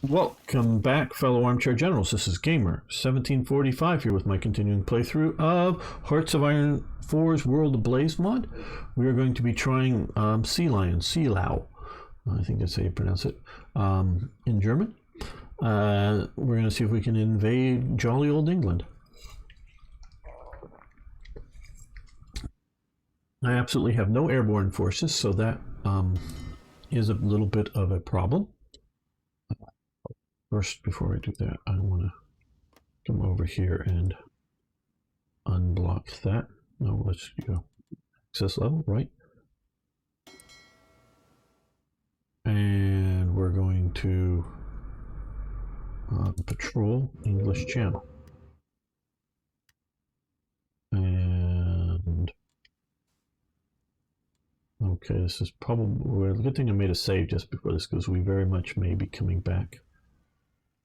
Welcome back, fellow armchair generals. This is Gamer 1745 here with my continuing playthrough of Hearts of Iron 4's World Ablaze mod. We are going to be trying Sea Lion, Sea Lao. I think that's how you pronounce it in German. We're going to see if we can invade jolly old England. I absolutely have no airborne forces, so that is a little bit of a problem. First, before I do that, I want to come over here and unblock that. No, let's go access level, right? And we're going to patrol English Channel. And okay, this is probably a good thing I made a save just before this, because we very much may be coming back.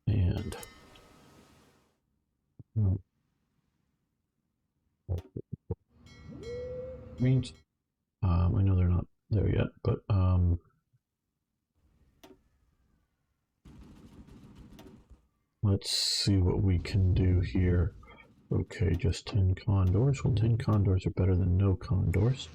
And means I know they're not there yet, but let's see what we can do here. Okay, just 10 condors. Well, 10 condors are better than no condors.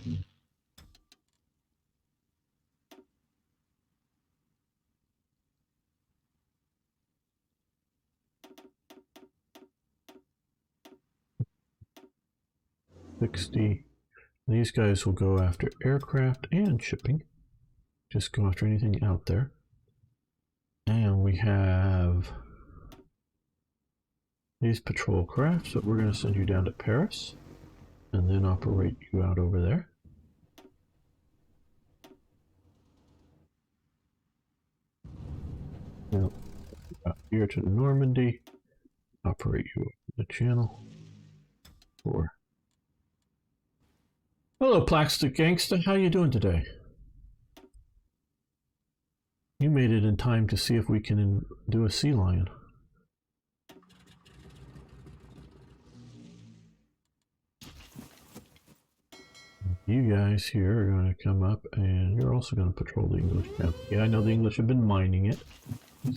These guys will go after aircraft and shipping. Just go after anything out there. And we have these patrol craft, so we're going to send you down to Paris and then operate you out over there. Now, here to Normandy, operate you over the channel. Or hello, Plastic Gangsta. How you doing today? You made it in time to see if we can do a sea lion. You guys here are going to come up, and you're also going to patrol the English Channel. Yeah, I know the English have been mining it.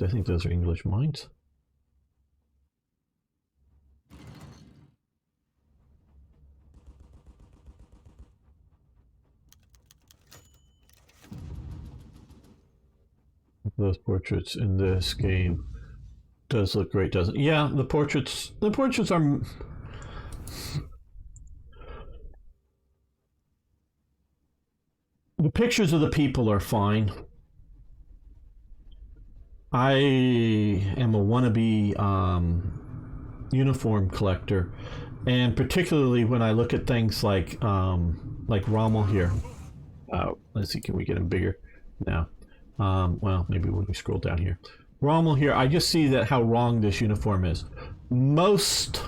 I think those are English mines. Those portraits in this game does look great, doesn't it? Yeah, the portraits are... The pictures of the people are fine. I am a wannabe uniform collector, and particularly when I look at things like Rommel here. Let's see, can we get him bigger now? Well, maybe when we scroll down here. Rommel here, I just see that how wrong this uniform is. Most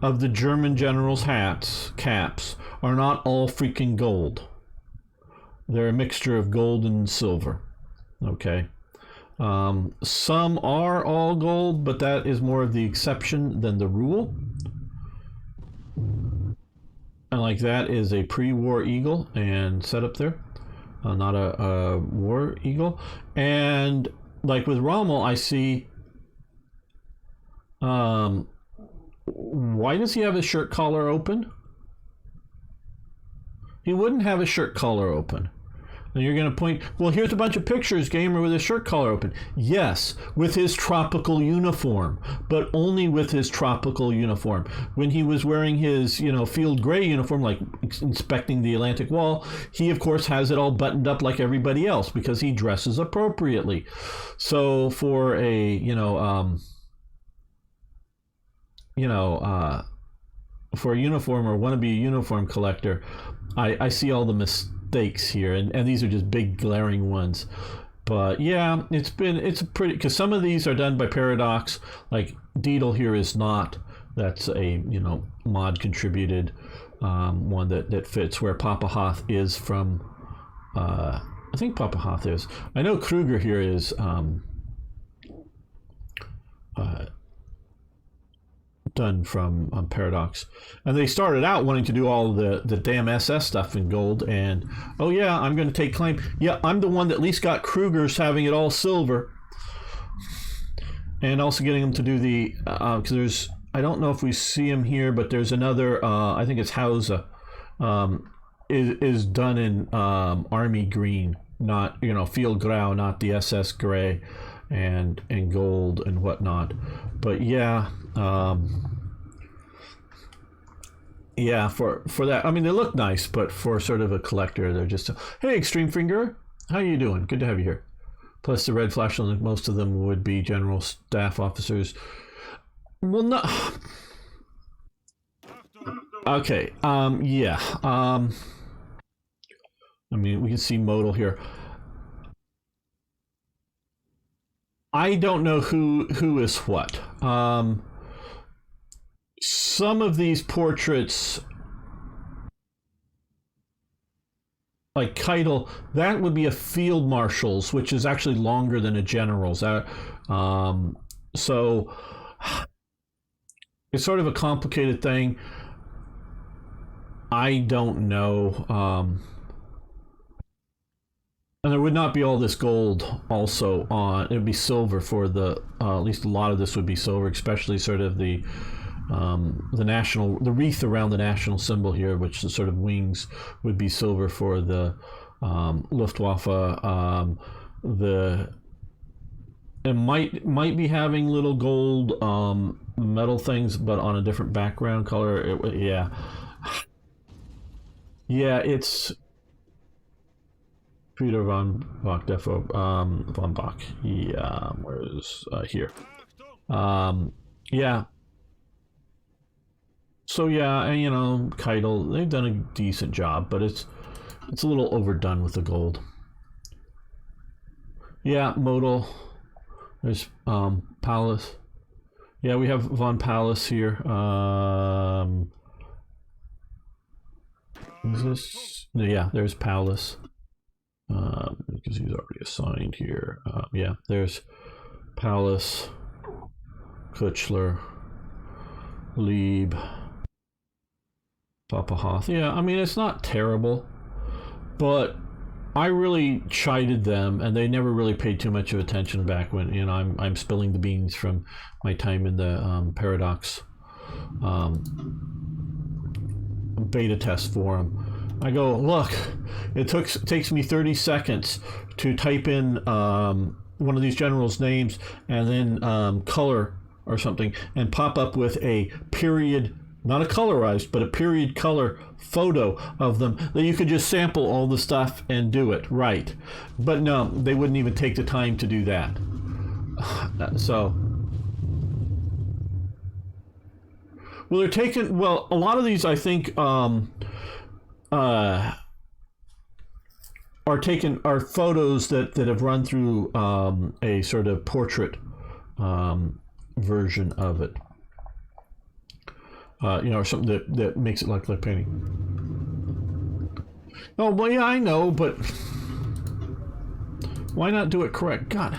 of the German generals' caps are not all freaking gold. They're a mixture of gold and silver. Okay. Some are all gold, but that is more of the exception than the rule. And like that is a pre-war eagle and set up there. Not a war eagle. And like with Rommel, I see why does he have his shirt collar open? He wouldn't have his shirt collar open. And you're going to point, well, here's a bunch of pictures, Gamer, with his shirt collar open. Yes, with his tropical uniform, but only with his tropical uniform. When he was wearing his, field gray uniform, like inspecting the Atlantic Wall, he, of course, has it all buttoned up like everybody else because he dresses appropriately. So for a, for a uniform or wannabe uniform collector, I see all the mistakes here, and these are just big glaring ones. But yeah, it's a pretty, because some of these are done by Paradox, like Deedle here is not. That's a mod contributed one that fits, where Papa Hoth is from. I think Papa Hoth is. I know Kruger here is done from Paradox, and they started out wanting to do all the damn SS stuff in gold. And oh yeah, I'm going to take claim. Yeah, I'm the one that at least got Kruger's having it all silver, and also getting them to do the because there's, I don't know if we see him here, but there's another. I think it's Hausa. Is done in army green, not field grau, not the SS gray and gold and whatnot. But yeah, yeah, for that, I mean, they look nice, but for sort of a collector, they're just hey, Extreme Finger, how you doing? Good to have you here. Plus the red flash on most of them would be general staff officers. Well, no. Okay. Yeah. I mean, we can see modal here. I don't know who is what. Some of these portraits, like Keitel, that would be a field marshal's, which is actually longer than a general's. So it's sort of a complicated thing. I don't know. And there would not be all this gold also on. It would be silver for the, at least a lot of this would be silver, especially sort of the national, the wreath around the national symbol here, which the sort of wings would be silver for the Luftwaffe. It might be having little gold metal things, but on a different background color. Yeah, it's Peter von Bach, defo von Bach. Yeah, where is here? Yeah. So yeah, and Keitel, they've done a decent job, but it's a little overdone with the gold. Yeah, modal. There's Palace. Yeah, we have von Palace here. Is this? Yeah, there's Palace. Because he's already assigned here. Yeah, there's Palace, Kuchler, Lieb, Papa Hoth. Yeah, I mean, it's not terrible, but I really chided them, and they never really paid too much of attention back when I'm spilling the beans from my time in the Paradox beta test forum. I go, look, it takes me 30 seconds to type in one of these generals' names and then color or something, and pop up with a period, not a colorized, but a period color photo of them that you could just sample all the stuff and do it right. But no, they wouldn't even take the time to do that. So, well, they're taking, well, a lot of these, I think, are photos that have run through a sort of portrait version of it, or something that makes it like painting. Oh well, yeah, I know, but why not do it correct? God.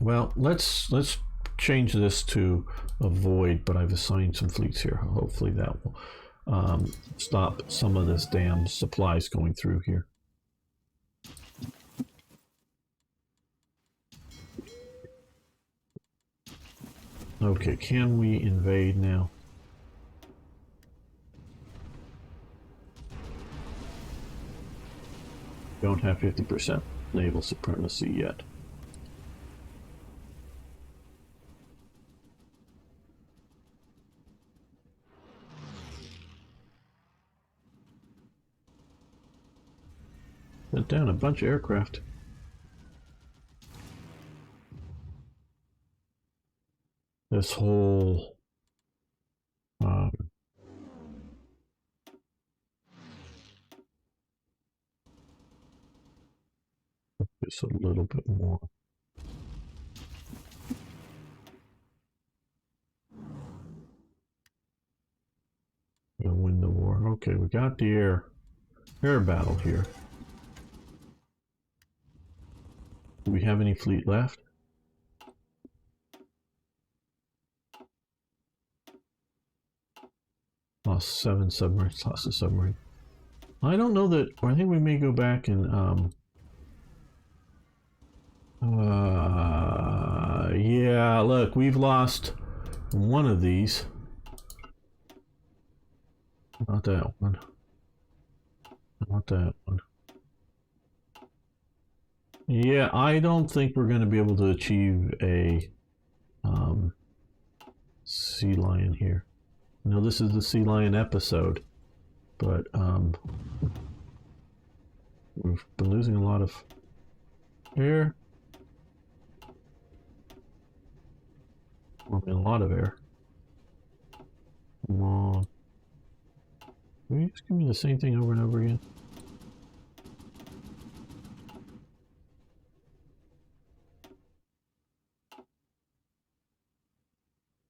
Well, let's change this to avoid, but I've assigned some fleets here. Hopefully that will stop some of this damn supplies going through here. Okay, can we invade now? Don't have 50% naval supremacy yet. Sent down a bunch of aircraft. This whole just a little bit more. Gonna win the war. Okay, we got the air battle here. Do we have any fleet left? lost 7 submarines. Lost a submarine. I don't know that. I think we may go back and yeah, look, we've lost one of these. Not that one. Not that one. Yeah, I don't think we're going to be able to achieve a sea lion here. No, this is the sea lion episode, but we've been losing a lot of air. I mean, a lot of air. Come on. Will you just give me the same thing over and over again?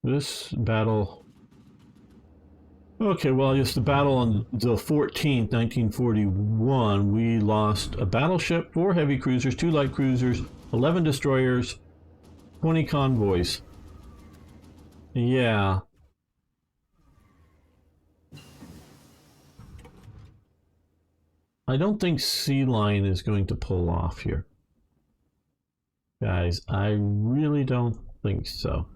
This battle... Okay, well, it's the battle on the 14th, 1941. We lost a battleship, 4 heavy cruisers, 2 light cruisers, 11 destroyers, 20 convoys. Yeah. I don't think Sea Lion is going to pull off here. Guys, I really don't think so.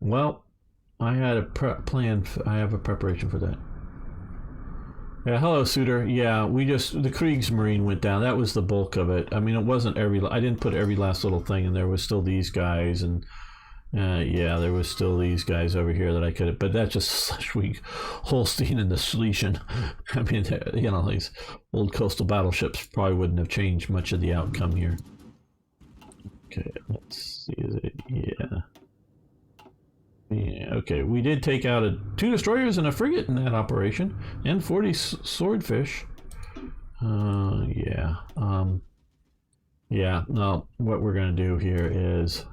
Well, I had a plan. I have a preparation for that. Yeah, hello, Suitor. Yeah, the Kriegsmarine went down. That was the bulk of it. I mean, it wasn't I didn't put every last little thing, and there was still these guys, and yeah, there was still these guys over here that I could have, but that's just Schleswig, Holstein, and the Schlesien. I mean, you know, these old coastal battleships probably wouldn't have changed much of the outcome here. Okay, let's see. Is it? Yeah. Yeah, okay, we did take out 2 destroyers and a frigate in that operation, and 40 swordfish. Yeah. Yeah, no, what we're going to do here is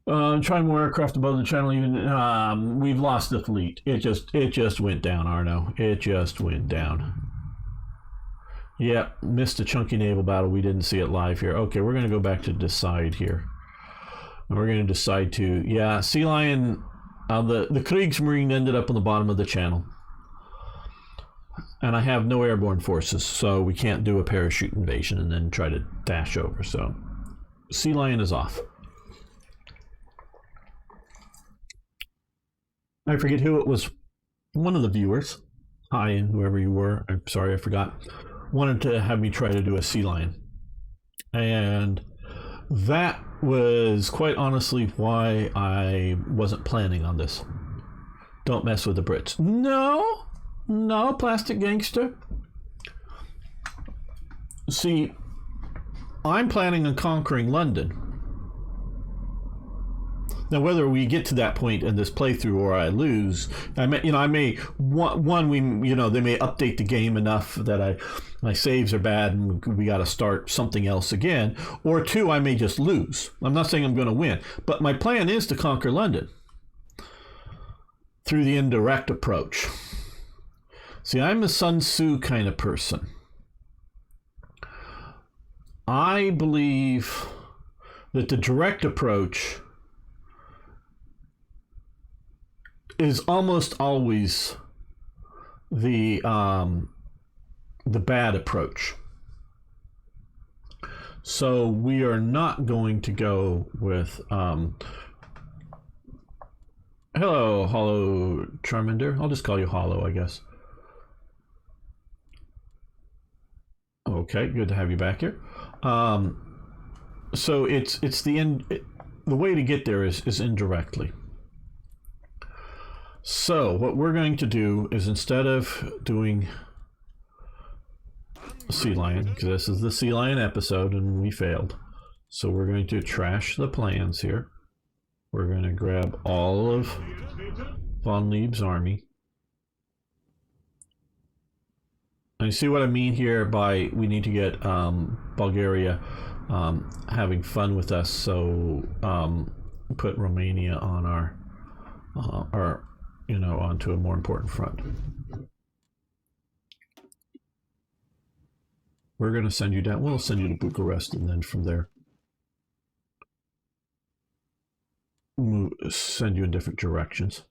try more aircraft above the channel. Even we've lost the fleet. It just went down, Arno. It just went down. Yeah, missed a chunky naval battle. We didn't see it live here. Okay, we're going to go back to decide here. And we're going to decide to, yeah, Sea Lion, the Kriegsmarine ended up on the bottom of the channel. And I have no airborne forces, so we can't do a parachute invasion and then try to dash over. So, Sea Lion is off. I forget who it was. One of the viewers, hi, whoever you were, I'm sorry, I forgot, wanted to have me try to do a Sea Lion. And that was quite honestly why I wasn't planning on this. Don't mess with the Brits. No, plastic gangster. See, I'm planning on conquering London. Now, whether we get to that point in this playthrough or I lose, they may update the game enough that my saves are bad and we got to start something else again, or 2, I may just lose. I'm not saying I'm going to win, but my plan is to conquer London through the indirect approach. See, I'm a Sun Tzu kind of person. I believe that the direct approach is almost always the bad approach. So we are not going to go with hello, Hollow Charmander. I'll just call you Hollow, I guess. Okay, good to have you back here. So it's the way to get there is indirectly. So what we're going to do is, instead of doing Sea Lion, because this is the Sea Lion episode and we failed, so we're going to trash the plans here. We're going to grab all of von Lieb's army. And you see what I mean here by we need to get Bulgaria having fun with us, so put Romania on our onto a more important front. We're going to send you down. We'll send you to Bucharest, and then from there we'll send you in different directions.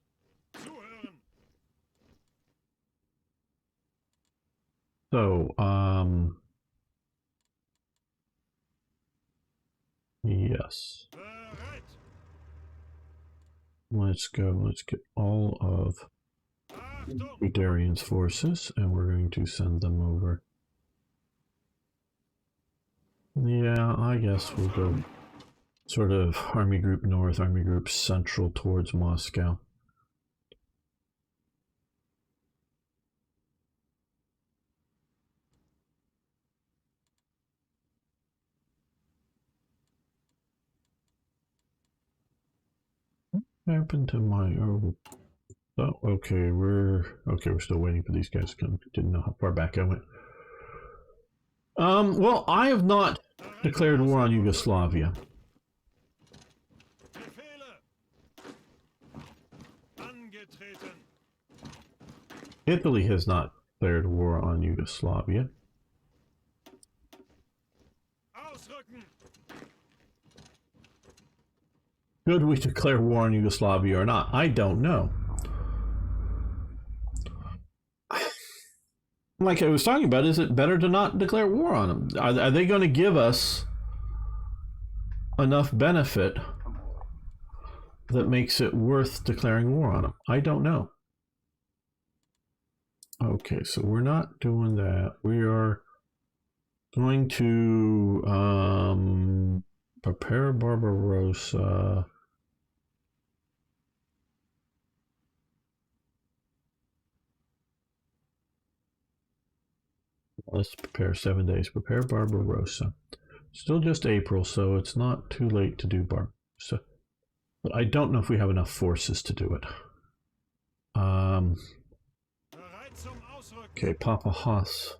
So, yes. Let's go. Let's get all of Guderian's forces, and we're going to send them over. Yeah, I guess we'll go sort of Army Group North, Army Group Central towards Moscow. What happened to my... Oh, okay, we're still waiting for these guys to come. Didn't know how far back I went. Well, I have not declared war on Yugoslavia. Italy has not declared war on Yugoslavia. Should we declare war on Yugoslavia or not? I don't know. Like I was talking about, is it better to not declare war on them? Are they going to give us enough benefit that makes it worth declaring war on them? I don't know. Okay, so we're not doing that. We are going to prepare Barbarossa. Let's prepare 7 days. Prepare Barbarossa. Still just April, so it's not too late to do Barbarossa. But I don't know if we have enough forces to do it. Okay, Papa Haas.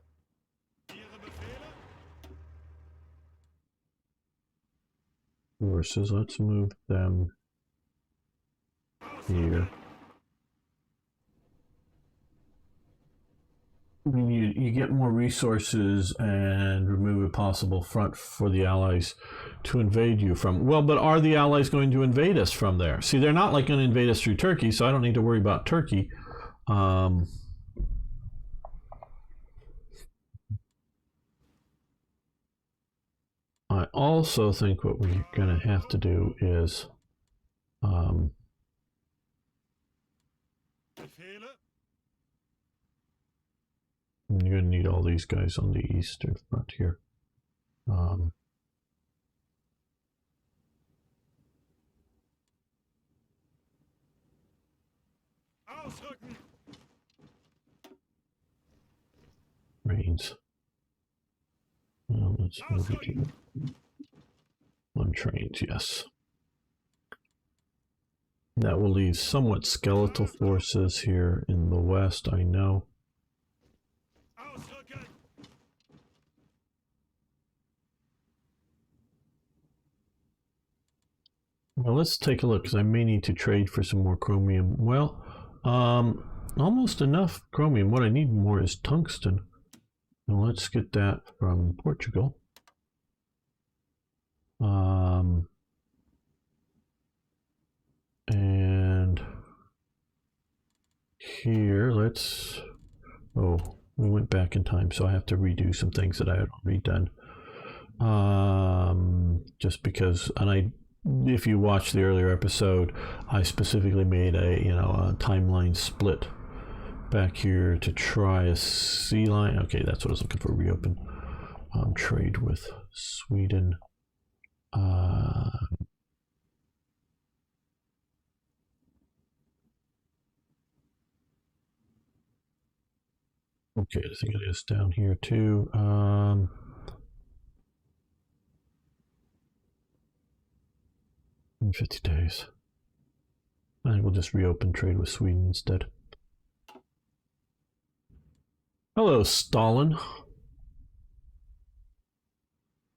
Forces, let's move them here. I mean, you get more resources and remove a possible front for the Allies to invade you from. Well, but are the Allies going to invade us from there? See, they're not like going to invade us through Turkey, so I don't need to worry about Turkey. I also think what we're going to have to do is you're going to need all these guys on the eastern front here. Trains. Well, let's move it to on trains, yes. That will leave somewhat skeletal forces here in the west, I know. Well, let's take a look, because I may need to trade for some more chromium. Well, almost enough chromium. What I need more is tungsten. Now let's get that from Portugal. And here, let's... Oh, we went back in time, so I have to redo some things that I had already done. Just because, and if you watched the earlier episode, I specifically made a timeline split back here to try a sea line. Okay, that's what I was looking for. Reopen trade with Sweden. Okay, I think it is down here too. In 50 days. I think we'll just reopen trade with Sweden instead. Hello, Stalin.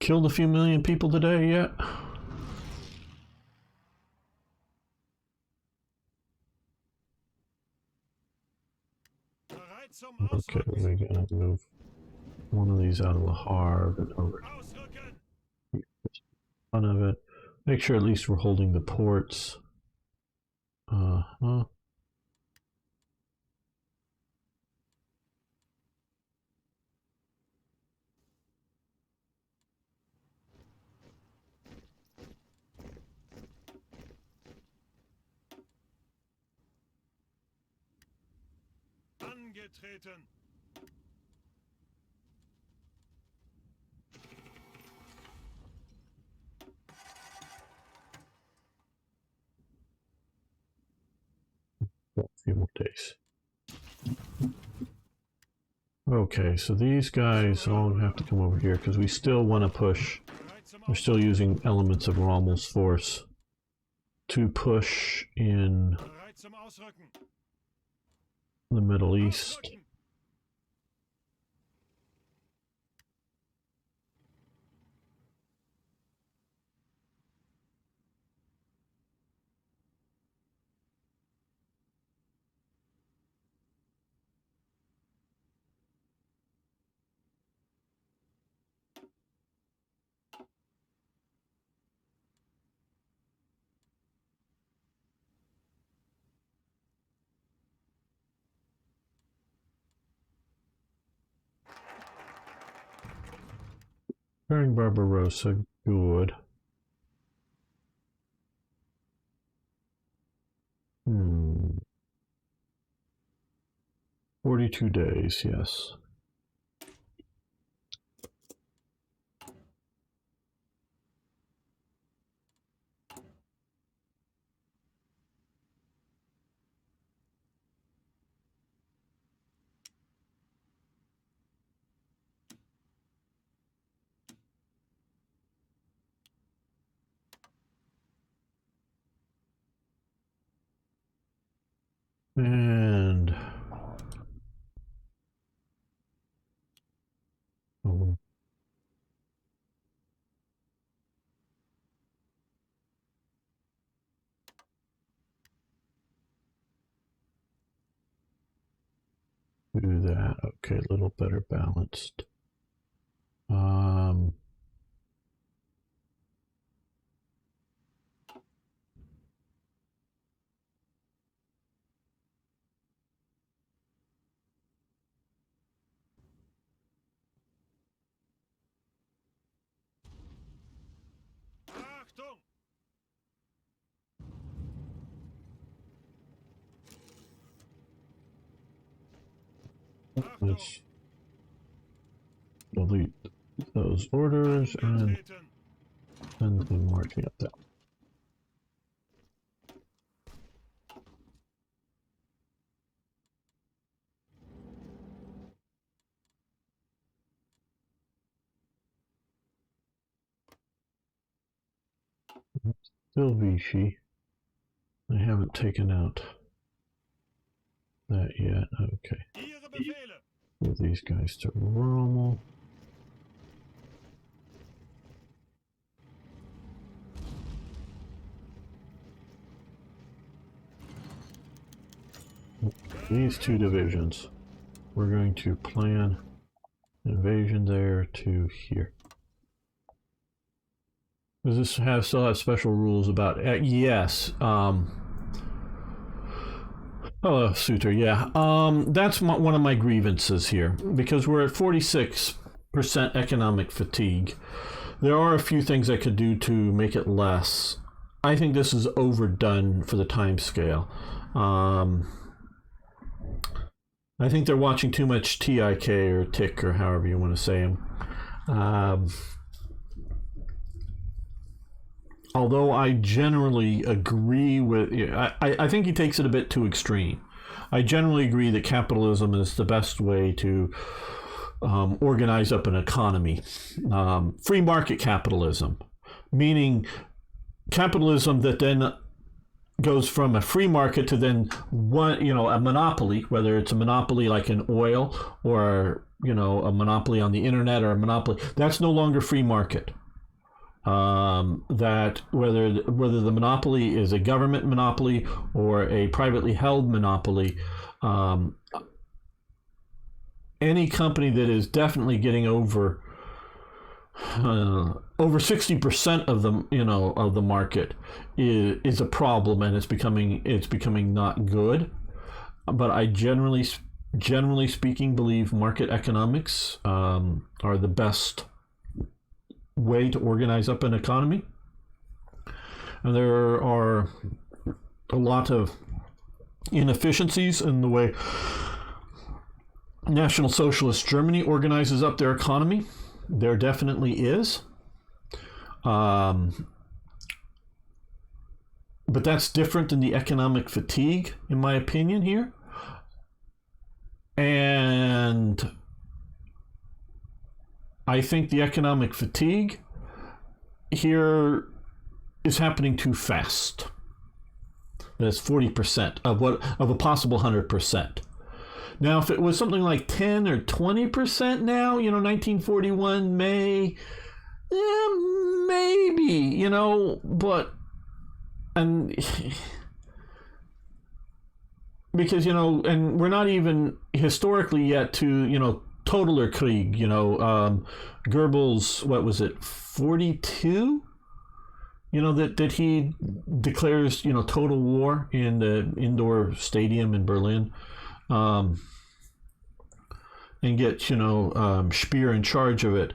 Killed a few million people today yet? Okay, we're gonna move one of these out of the Harv and over. None of it. Make sure at least we're holding the ports. A few more days. Okay, so these guys all have to come over here because we still want to push. We're still using elements of Rommel's force to push in the Middle East. Preparing Barbarossa, good. 42 days, yes. And do that. Okay, a little better balanced. Let's delete those orders and send them marching up there. Still Vichy. I haven't taken out that yet. Okay. Move these guys to Rommel. These two divisions. We're going to plan invasion there to here. Does this still have special rules about yes. Oh, Suitor, yeah. That's one of my grievances here, because we're at 46% economic fatigue. There are a few things I could do to make it less. I think this is overdone for the time scale. I think they're watching too much TIK or TIC or however you want to say them. Although I generally agree with, I think he takes it a bit too extreme. I generally agree that capitalism is the best way to organize up an economy. Free market capitalism, meaning capitalism that then goes from a free market to then a monopoly, whether it's a monopoly like in oil or a monopoly on the internet or a monopoly. That's no longer free market. That whether the monopoly is a government monopoly or a privately held monopoly, any company that is definitely getting over 60% of the market is a problem, and it's becoming not good. But I generally speaking believe market economics are the best way to organize up an economy, and there are a lot of inefficiencies in the way National Socialist Germany organizes up their economy. There definitely is. But that's different than the economic fatigue, in my opinion, here. And I think the economic fatigue here is happening too fast. That's 40% of a possible 100%. Now, if it was something like 10 or 20% now, 1941 May, maybe, but, and because, and we're not even historically yet to, totaler Krieg, Goebbels, what was it, 42? That he declares, total war in the indoor stadium in Berlin, and gets, Speer in charge of it.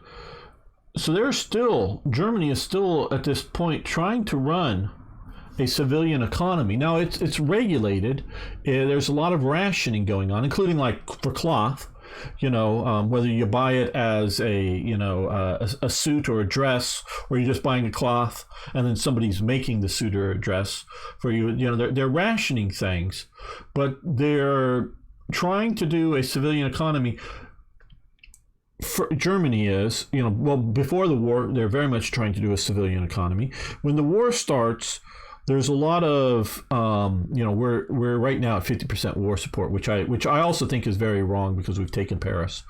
So Germany is still at this point trying to run a civilian economy. Now it's regulated. There's a lot of rationing going on, including like for cloth. Whether you buy it as a suit or a dress, or you're just buying a cloth and then somebody's making the suit or a dress for you. They're rationing things, but they're trying to do a civilian economy. Germany is, before the war, they're very much trying to do a civilian economy. When the war starts, there's a lot of, we're right now at 50% war support, which I also think is very wrong because we've taken Paris.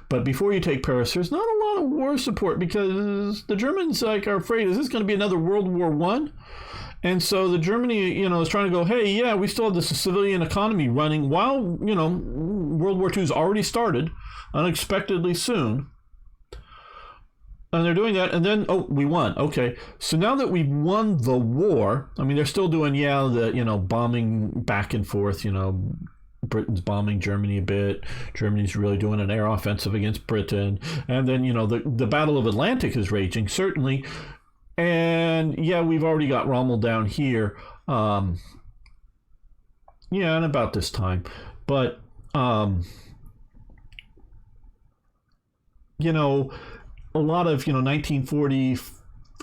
But before you take Paris, there's not a lot of war support because the Germans are afraid, is this going to be another World War I? And so the Germany, is trying to go, hey, yeah, we still have this civilian economy running while, World War II has already started unexpectedly soon. And they're doing that, and then, we won. Okay, so now that we've won the war, they're still doing, the, bombing back and forth, Britain's bombing Germany a bit. Germany's really doing an air offensive against Britain. And then, the Battle of Atlantic is raging, certainly. And, we've already got Rommel down here. And about this time. But, a lot of, 1940,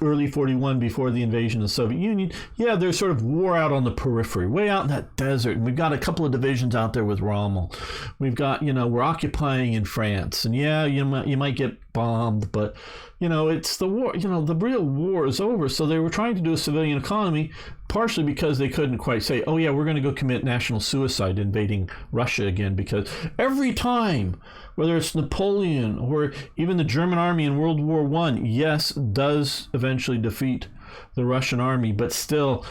early 41, before the invasion of the Soviet Union, there's sort of war out on the periphery, way out in that desert. And we've got a couple of divisions out there with Rommel. We've got, we're occupying in France. And you might get bombed, but, it's the war, the real war is over. So they were trying to do a civilian economy, partially because they couldn't quite say, we're going to go commit national suicide invading Russia again, because every time, whether it's Napoleon or even the German army in World War I, yes, does eventually defeat the Russian army, but still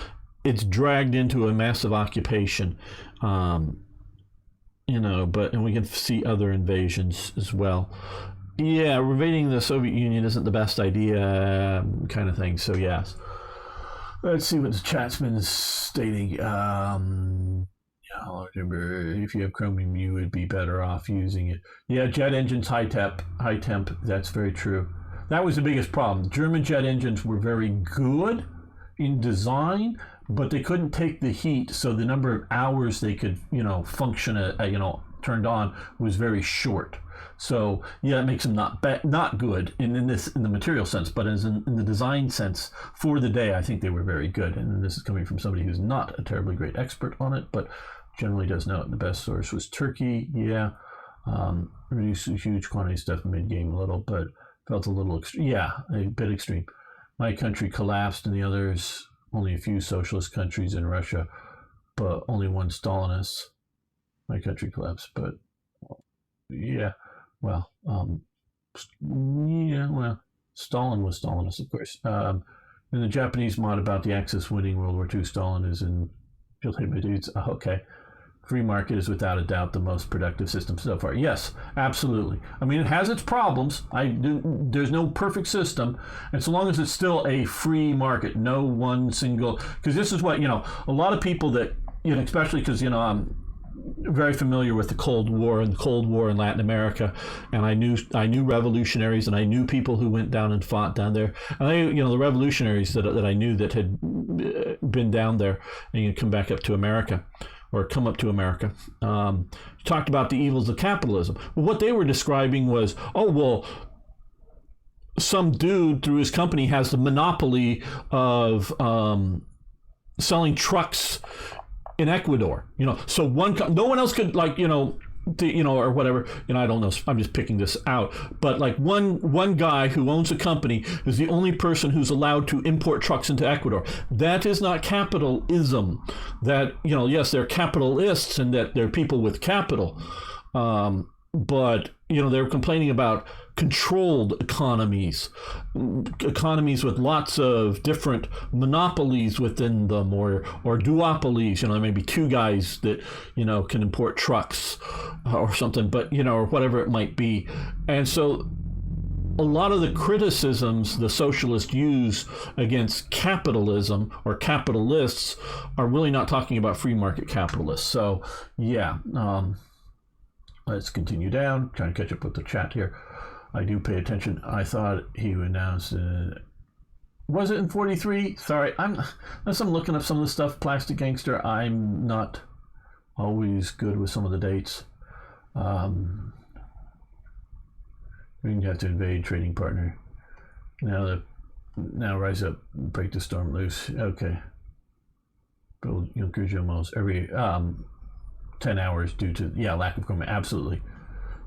it's dragged into a massive occupation. And we can see other invasions as well. Invading the Soviet Union isn't the best idea, kind of thing. So yes. Let's see what the chat's been stating. If you have Chromium, you would be better off using it. Jet engines, high temp. That's very true. That was the biggest problem. German jet engines were very good in design, but they couldn't take the heat. So the number of hours they could, function, turned on was very short. So it makes them not good in the material sense, but as in the design sense for the day, I think they were very good. And this is coming from somebody who's not a terribly great expert on it, but generally does know it. The best source was Turkey. Reduced huge quantity of stuff mid-game a little, but felt a little a bit extreme. My country collapsed, and the others, only a few socialist countries in Russia, but only one Stalinist. My country collapsed, but Stalin was Stalinist, of course. In the Japanese mod about the Axis winning World War II, Stalin is in field hit my dudes. Okay. Free market is without a doubt the most productive system so far. Yes, absolutely. It has its problems. There's no perfect system. And so long as it's still a free market, no one single, because this is what, a lot of people that, especially because, I'm very familiar with the Cold War and the Cold War in Latin America, and I knew revolutionaries, and I knew people who went down and fought down there. And the revolutionaries that I knew that had been down there and come back up to America or come up to America, talked about the evils of capitalism. Well, what they were describing was, oh, well, some dude through his company has the monopoly of selling trucks in Ecuador. So no one else could, like, or whatever, I don't know, I'm just picking this out, but like one guy who owns a company is the only person who's allowed to import trucks into Ecuador. That is not capitalism. That, yes, they're capitalists and that they're people with capital, but they're complaining about controlled economies with lots of different monopolies within them, or duopolies, maybe two guys that can import trucks or something, but or whatever it might be. And so a lot of the criticisms the socialists use against capitalism or capitalists are really not talking about free market capitalists. So yeah, let's continue down, trying to catch up with the chat here. I do pay attention. I thought he would announce was it in 43? Sorry, unless I'm looking up some of the stuff, Plastic Gangster, I'm not always good with some of the dates. We have to invade trading partner. Now rise up, break the storm loose. Okay. Build Gujomos every 10 hours due to lack of equipment. Absolutely.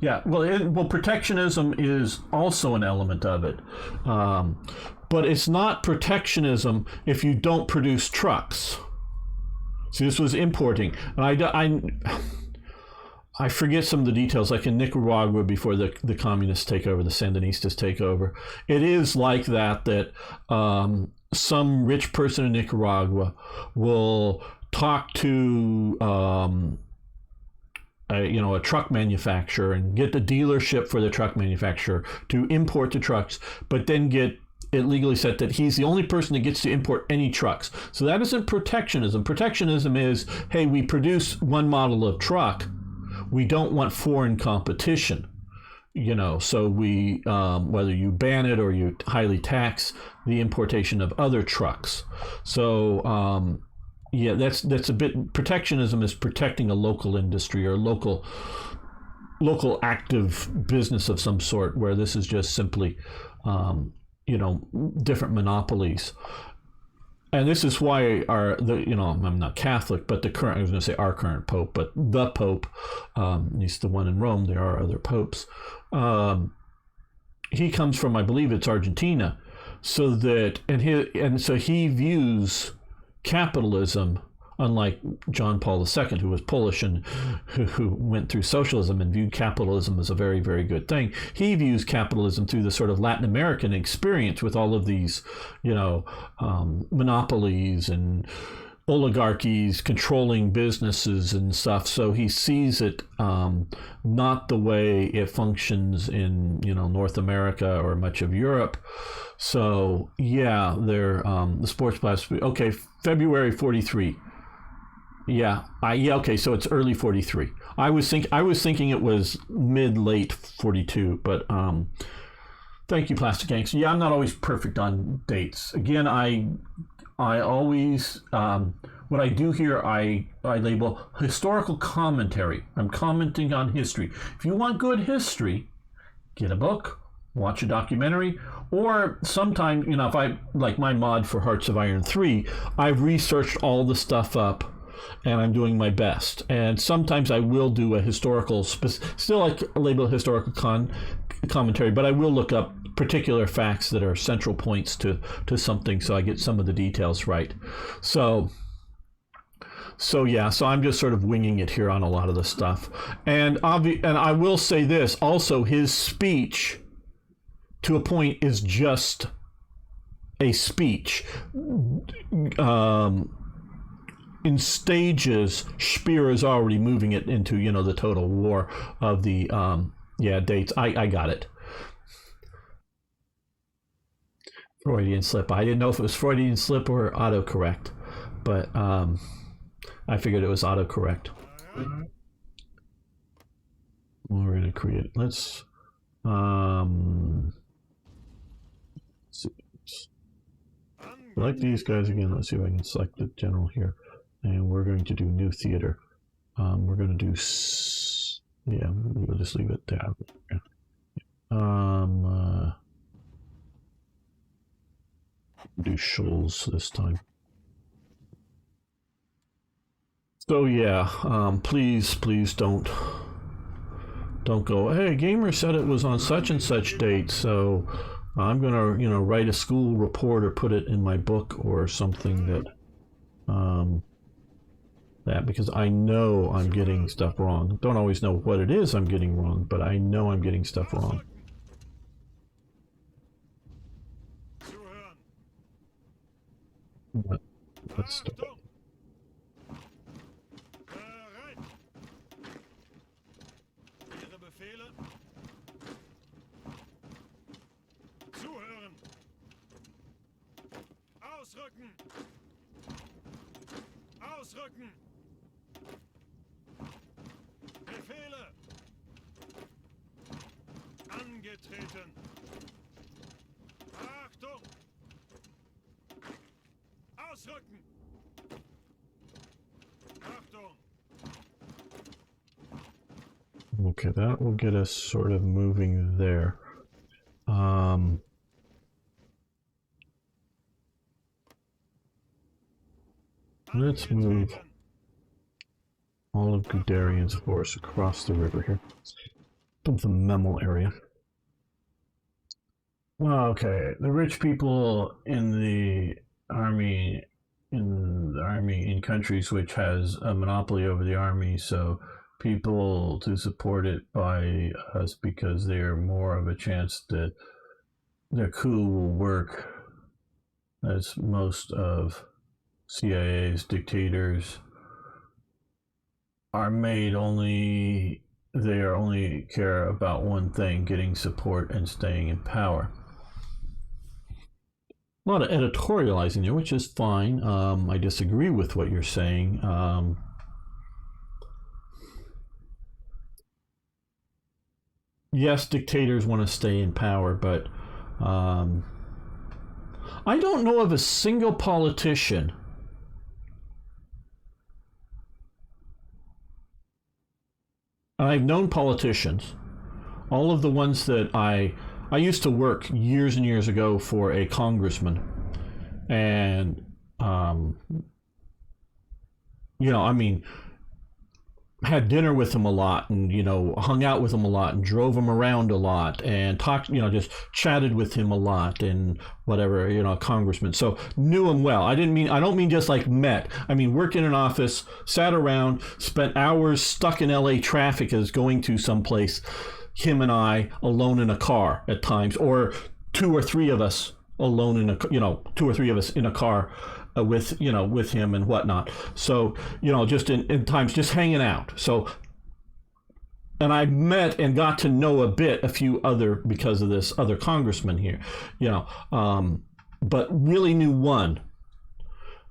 Yeah, well, protectionism is also an element of it, but it's not protectionism if you don't produce trucks. See, this was importing, and I forget some of the details. Like in Nicaragua, before the communists take over, the Sandinistas take over, it is like that some rich person in Nicaragua will talk to a truck manufacturer and get the dealership for the truck manufacturer to import the trucks, but then get it legally set that he's the only person that gets to import any trucks. So that isn't protectionism. Protectionism is, hey, we produce one model of truck. We don't want foreign competition. So we, whether you ban it or you highly tax the importation of other trucks. So, yeah, that's a bit. Protectionism is protecting a local industry or local active business of some sort, where this is just simply, different monopolies. And this is why I'm not Catholic, but I was going to say our current Pope, but the Pope, at least the one in Rome, there are other popes. He comes from, I believe it's Argentina, so he views capitalism, unlike John Paul II, who was Polish and who went through socialism and viewed capitalism as a very, very good thing. He views capitalism through the sort of Latin American experience with all of these, monopolies and oligarchies controlling businesses and stuff. So he sees it not the way it functions in North America or much of Europe. So yeah, they're the sports class. Okay, February 43. Yeah, okay, so it's early 43. I was thinking it was late 42, but thank you, Plastic Gangster. Yeah, I'm not always perfect on dates. Again, I always what I do here, I label historical commentary. I'm commenting on history. If you want good history, get a book, watch a documentary, or sometimes, if I, like my mod for Hearts of Iron 3, I've researched all the stuff up and I'm doing my best. And sometimes I will do a historical, still like label historical commentary, but I will look up particular facts that are central points to something, so I get some of the details right. So I'm just sort of winging it here on a lot of the stuff. And I will say this also, his speech to a point is just a speech. In stages, Speer is already moving it into, the total war of the dates. I got it. Freudian slip. I didn't know if it was Freudian slip or autocorrect, but I figured it was autocorrect. We're going to create. Let's select these guys again. Let's see if I can select the general here. And we're going to do new theater. We're going to do, yeah, we'll just leave it there. Do shoals this time. So yeah, please don't go, hey, Gamer said it was on such and such date, so I'm gonna, write a school report or put it in my book or something that because I know I'm getting stuff wrong. Don't always know what it is I'm getting wrong, but I know I'm getting stuff wrong. Let's start. Ausrücken! Ausrücken! Befehle! Angetreten! Achtung! Ausrücken! Achtung! Okay, that will get us sort of moving there. Let's move all of Guderian's force across the river here. Dump the Memel area. Okay, the rich people in the army, in countries which has a monopoly over the army, so people to support it by us because they're more of a chance that their coup will work, as most of CIA's dictators are made only, they only care about one thing, getting support and staying in power. A lot of editorializing there, which is fine. I disagree with what you're saying. Yes, dictators want to stay in power, but I don't know of a single politician I've known politicians, all of the ones that I used to work years and years ago for a congressman, and had dinner with him a lot, and hung out with him a lot, and drove him around a lot, and talked, just chatted with him a lot, and whatever, a congressman. So knew him well. I don't mean just like met. I mean worked in an office, sat around, spent hours stuck in LA traffic as going to someplace. Him and I alone in a car at times, or two or three of us alone in a, two or three of us in a car. With him and whatnot, so just in times just hanging out. So, and I met and got to know a few other, because of this other congressman here, but really knew one,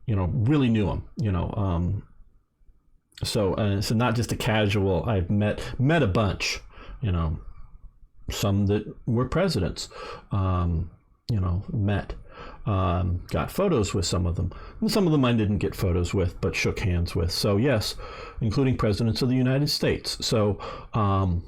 really knew him, so not just a casual. I've met a bunch, some that were presidents, met. Got photos with some of them. And some of them I didn't get photos with, but shook hands with. So yes, including presidents of the United States. So, and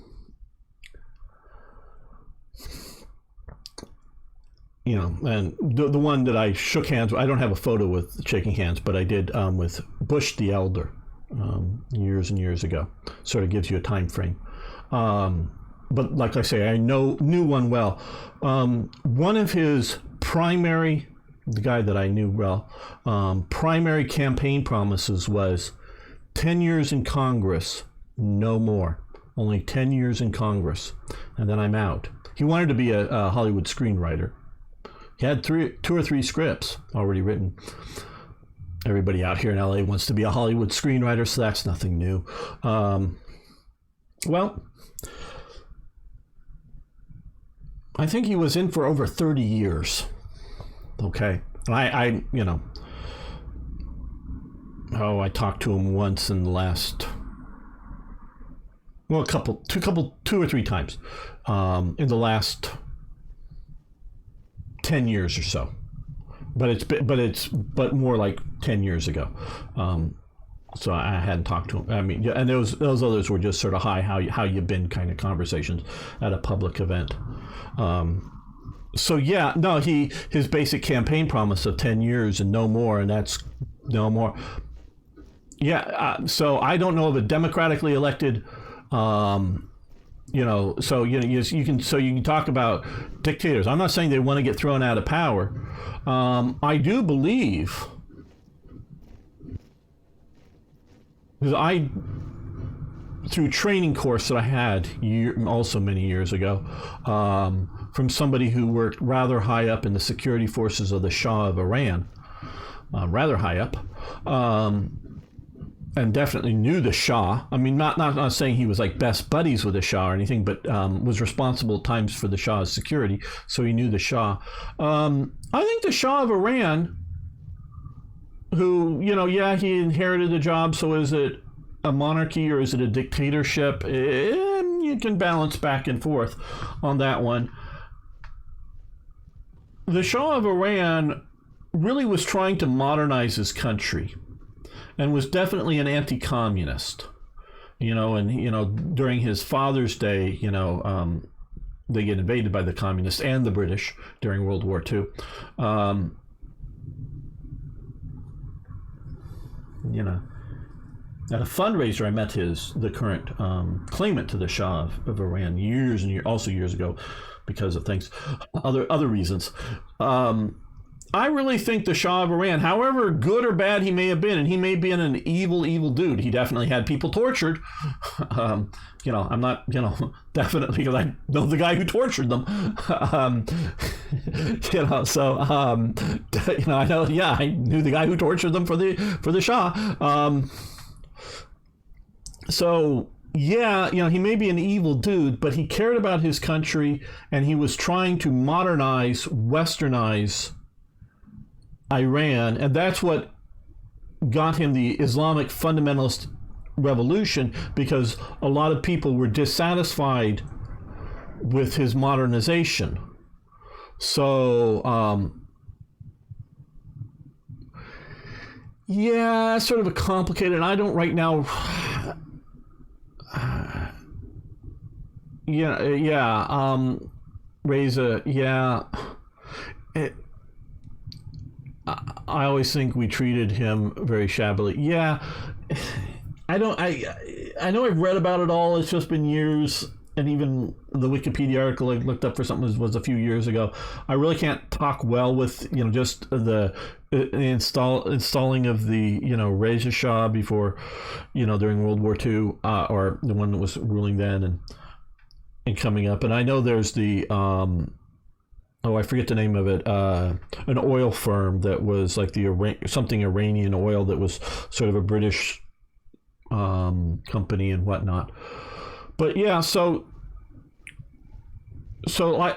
the one that I shook hands with, I don't have a photo with shaking hands, but I did with Bush the Elder years and years ago. Sort of gives you a time frame. But like I say, I knew one well. One of his the guy that I knew well, primary campaign promises was 10 years in Congress, no more. Only 10 years in Congress, and then I'm out. He wanted to be a Hollywood screenwriter. He had two or three scripts already written. Everybody out here in LA wants to be a Hollywood screenwriter, so that's nothing new. Well, I think he was in for over 30 years. Okay. I talked to him once in the last, well, two or three times, in the last 10 years or so. But more like 10 years ago. So I hadn't talked to him. I mean, and those others were just sort of how you been kind of conversations at a public event. So yeah, no, his basic campaign promise of 10 years and no more, and that's no more. Yeah, so I don't know of a democratically elected, so you can talk about dictators. I'm not saying they want to get thrown out of power. I do believe, because through training course that I had also many years ago, from somebody who worked rather high up in the security forces of the Shah of Iran, rather high up, and definitely knew the Shah. I mean, not saying he was like best buddies with the Shah or anything, but was responsible at times for the Shah's security, so he knew the Shah. I think the Shah of Iran, who, he inherited the job, so is it a monarchy or is it a dictatorship? You can balance back and forth on that one. The Shah of Iran really was trying to modernize his country and was definitely an anti-communist. During his father's day, they get invaded by the communists and the British during World War II. At a fundraiser, I met the current claimant to the Shah of Iran years ago, because of other reasons. I really think the Shah of Iran, however good or bad he may have been, and he may be an evil dude, he definitely had people tortured. I'm not, definitely, because I know the guy who tortured them. I know, I knew the guy who tortured them for the Shah. He may be an evil dude, but he cared about his country, and he was trying to modernize, westernize Iran, and that's what got him the Islamic fundamentalist revolution, because a lot of people were dissatisfied with his modernization. So, sort of a complicated, I don't right now... Reza, I always think we treated him very shabbily. I know I've read about it all. It's just been years, and even the Wikipedia article I looked up for something was a few years ago. I really can't talk well with just the installing of the Reza Shah before during World War II, or the one that was ruling then and coming up. And I know there's the I forget the name of it, an oil firm that was like something Iranian oil that was sort of a British company and whatnot. But so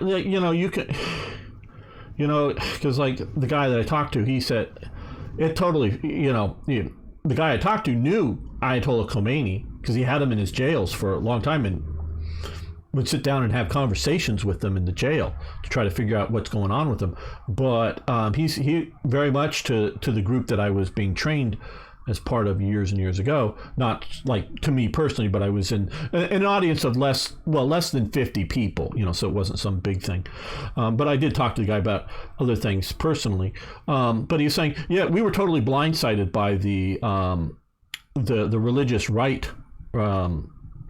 you can, because like the guy that I talked to, he said it totally, the guy I talked to knew Ayatollah Khomeini because he had him in his jails for a long time and would sit down and have conversations with them in the jail to try to figure out what's going on with them. But he very much to the group that I was being trained as part of years and years ago, not like to me personally, but I was in an audience of less than 50 people, so it wasn't some big thing. But I did talk to the guy about other things personally. But he was saying, we were totally blindsided by the religious right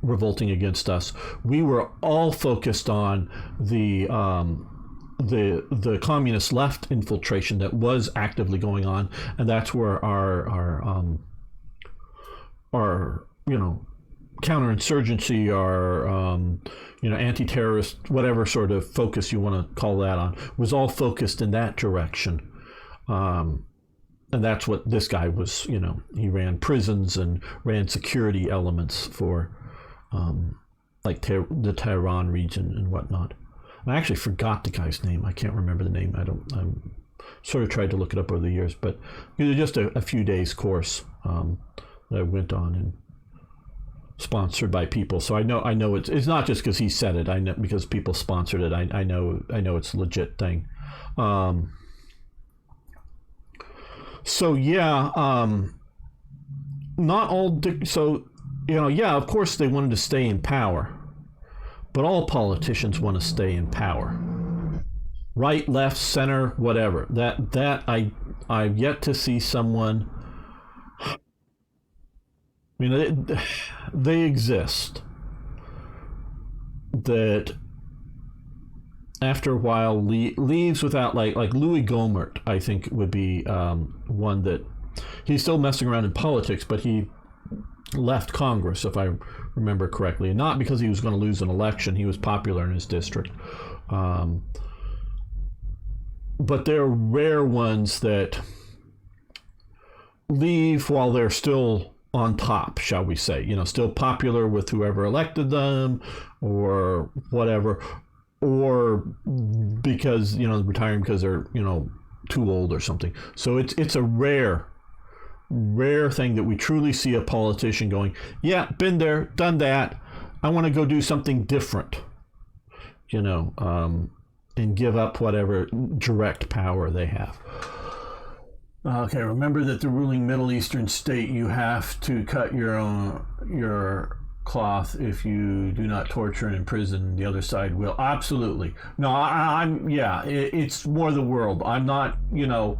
revolting against us. We were all focused on the communist left infiltration that was actively going on, and that's where our counterinsurgency, our anti-terrorist, whatever sort of focus you want to call that on, was all focused in that direction. And that's what this guy was. He ran prisons and ran security elements for the Tehran region and whatnot. I actually forgot the guy's name. I can't remember the name. I'm sort of tried to look it up over the years, but it was just a few days course that I went on and sponsored by people. So I know it's not just because he said it. I know because people sponsored it. I know it's a legit thing. not all. So, yeah, of course they wanted to stay in power, but all politicians want to stay in power. Right, left, center, whatever. I've yet to see someone. They exist. That after a while leaves without like Louis Gohmert, I think would be one that he's still messing around in politics, but he left Congress, if I remember correctly, and not because he was going to lose an election. He was popular in his district. But there are rare ones that leave while they're still on top, shall we say, still popular with whoever elected them or whatever, or because, retiring because they're, too old or something. So it's a rare thing that we truly see a politician going, yeah, been there, done that. I want to go do something different, and give up whatever direct power they have. Okay, remember that the ruling Middle Eastern state, you have to cut your cloth if you do not torture and imprison. The other side will. Absolutely. No, it's more the world. I'm not, the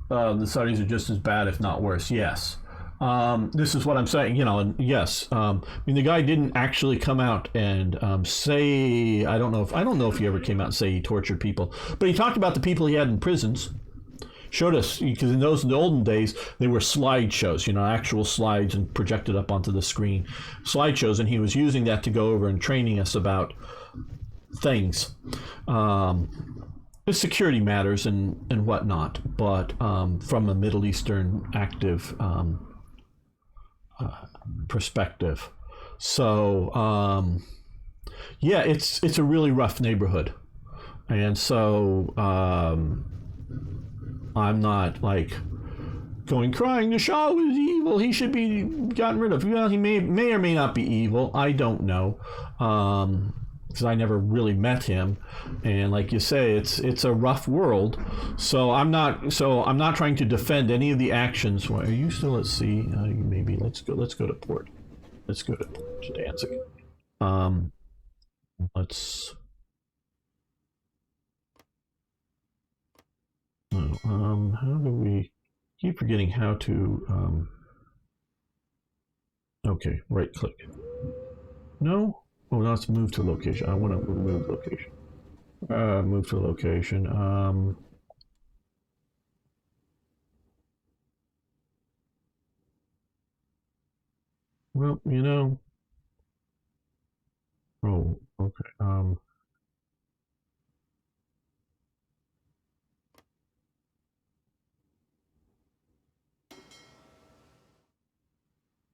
Saudis are just as bad, if not worse. Yes. This is what I'm saying, and yes. The guy didn't actually come out and say, I don't know if he ever came out and say he tortured people, but he talked about the people he had in prisons. Showed us, because in the olden days, they were slideshows, actual slides and projected up onto the screen. Slideshows, and he was using that to go over and training us about things. The security matters and whatnot, but from a Middle Eastern active perspective. So, yeah, it's a really rough neighborhood. And so, I'm not like going crying, the Shah was evil, he should be gotten rid of. Well, he may or may not be evil. I don't know. Because I never really met him. And like you say, it's a rough world. So I'm not trying to defend any of the actions. Well, are you still at sea? Maybe let's go to port. Let's go to Danzig. Let's how do we keep forgetting how to okay, right click. No? Oh, now it's move to location. I want to move location. Move to location. Well, oh, okay.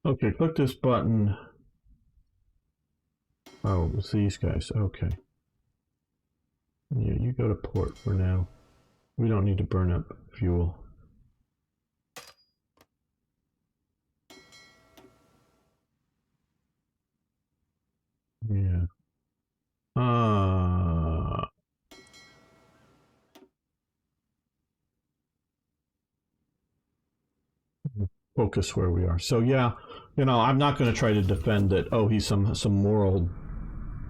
Okay, click this button. Oh, it's these guys. Okay. Yeah, you go to port for now. We don't need to burn up fuel. Yeah. Focus where we are. So yeah, I'm not going to try to defend that. Oh, he's some moral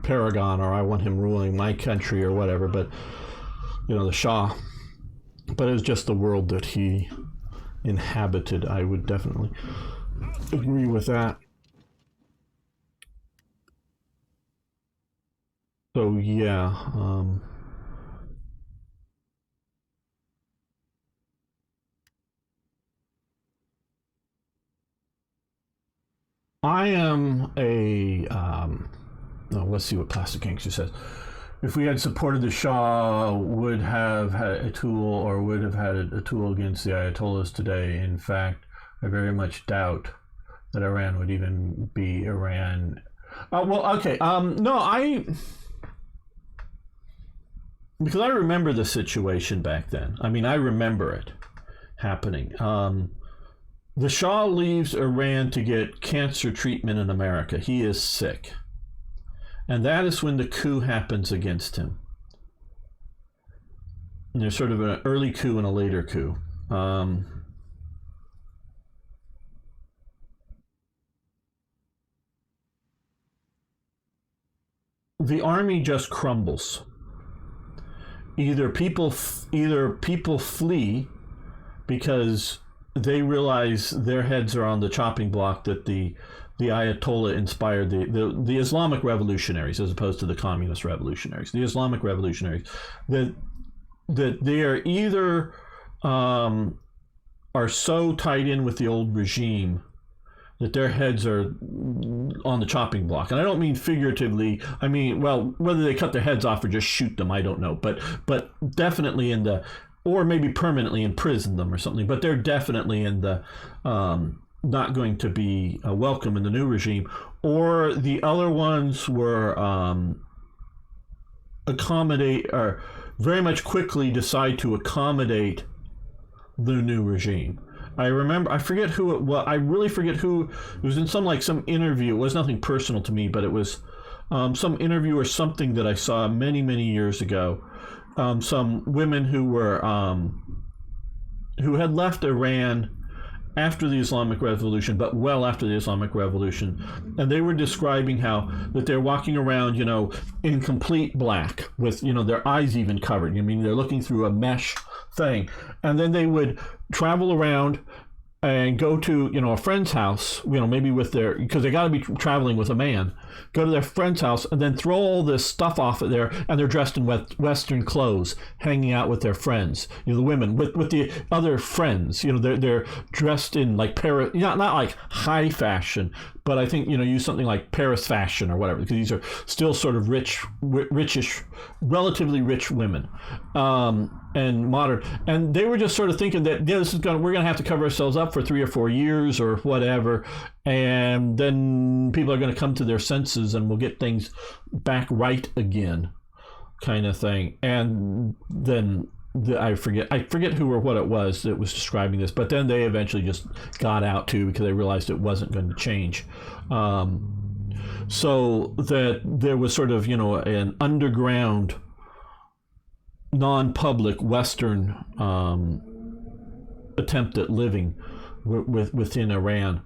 paragon, or I want him ruling my country or whatever. But the Shah. But it was just the world that he inhabited. I would definitely agree with that. So yeah. I am a. Let's see what Plastic Gangster says. If we had supported the Shah, would have had a tool, or would have had a tool against the Ayatollahs today. In fact, I very much doubt that Iran would even be Iran. Well, okay. No, because I remember the situation back then. I remember it happening. The Shah leaves Iran to get cancer treatment in America. He is sick. And that is when the coup happens against him. And there's sort of an early coup and a later coup. the army just crumbles. Either people flee because they realize their heads are on the chopping block, that the Ayatollah inspired the Islamic revolutionaries as opposed to the communist revolutionaries. The Islamic revolutionaries, that they are either are so tied in with the old regime that their heads are on the chopping block. And I don't mean figuratively. I mean, well, whether they cut their heads off or just shoot them, I don't know. But definitely in the, or maybe permanently imprison them or something. But they're definitely in the not going to be welcome in the new regime. Or the other ones were accommodate, or very much quickly decide to accommodate the new regime. I remember, I forget who it was. I really forget who. It was in some interview. It was nothing personal to me, but it was some interview or something that I saw many, many years ago. Some women who were who had left Iran after the Islamic Revolution, but well after the Islamic Revolution, and they were describing how that they're walking around, in complete black with, their eyes even covered. I mean, they're looking through a mesh thing, and then they would travel around and go to, a friend's house, maybe with their, because they got to be traveling with a man, go to their friend's house and then throw all this stuff off of there, and they're dressed in Western clothes, hanging out with their friends, the women with the other friends, they're dressed in like Paris, not like high fashion, but I think, use something like Paris fashion or whatever, because these are still sort of richish, relatively rich women, and modern. And they were just sort of thinking that we're going to have to cover ourselves up for 3 or 4 years or whatever, and then people are going to come to their senses and we'll get things back right again, kind of thing. And then I forget who or what it was that was describing this, but then they eventually just got out too, because they realized it wasn't going to change. So that there was sort of, an underground, non-public Western attempt at living within Iran.